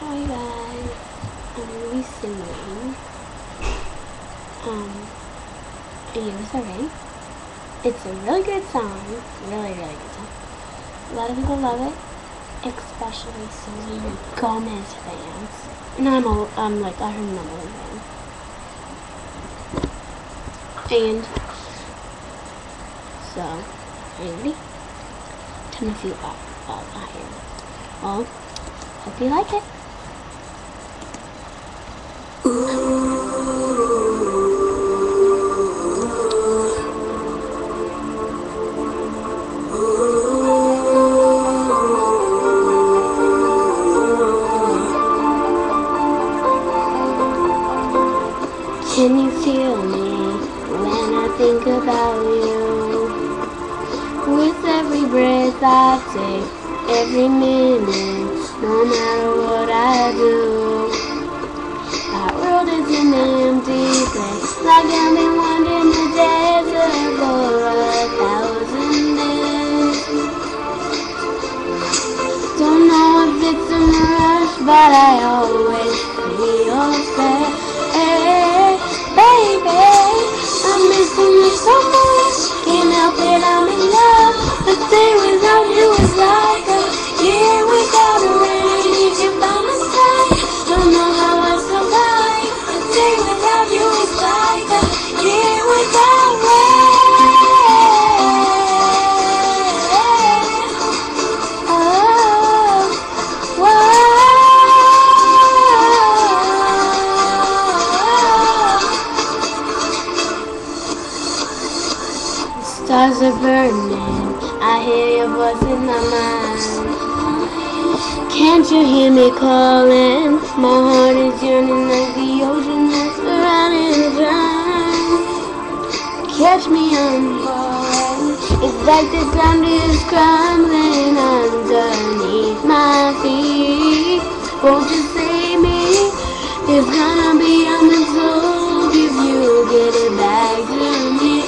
Hi guys, I'm going to be singing Use the Ring. It's a really good song, really good song. A lot of people love it, especially Selena Gomez fans. And I'm like her number one fan. And so, are you ready? Turn a few up here. Well, hope you like it. Can you feel me when I think about you? With every breath I take, every minute, no matter what I do. Our world is an empty place, like I've been wandering the desert for 1,000 days. Don't know if it's a rush, but I always feel bad. Baby, I'm missing you so much. Can't help it, I'm in love. A day without you is like a year without a rain. Need you by my side. Don't know how I survive. A day without you is like a year without rain. Oh, whoa. Stars are burning, I hear your voice in my mind. Can't you hear me calling? My heart is yearning like the ocean that's running dry. Catch me on board, it's like the ground is crumbling underneath my feet. Won't you save me? It's gonna be on the top if you get it back to me.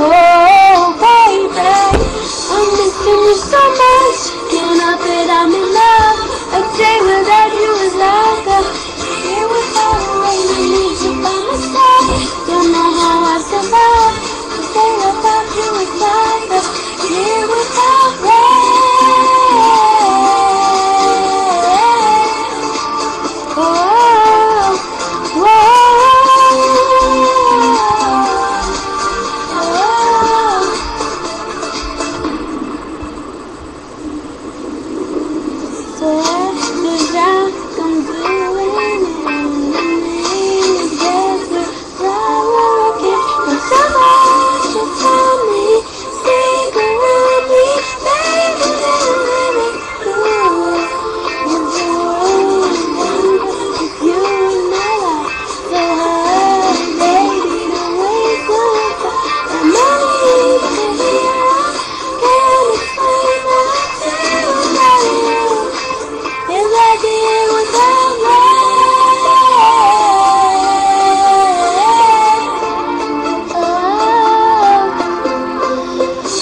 Oh, baby, I'm missing you so much. Can't help it, I'm in love. A day without you is like a year without a rain. I need you by my side. Don't know how I survive. A day without you is like a year without rain. Oh, whoa. So after that, I'm doing it in the name of desert. Flower again, and someone should tell me, sing around me, baby, let me cool. If the world is wonder, if you in my life, so hard, baby, don't waste no time. The money, baby, I can't explain that to you about you. It's like the year without rain. Oh,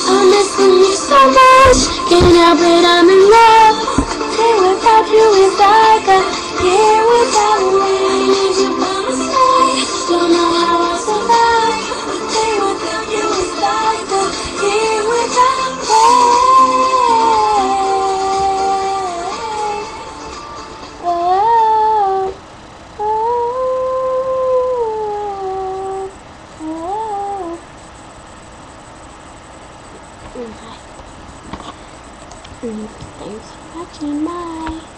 I'm missing you so much. Can't help it, I'm in love. A day without you is like a year without rain. Need you by my side. Don't know how I survive. A day without you is like a year without rain. Thanks for watching. Bye.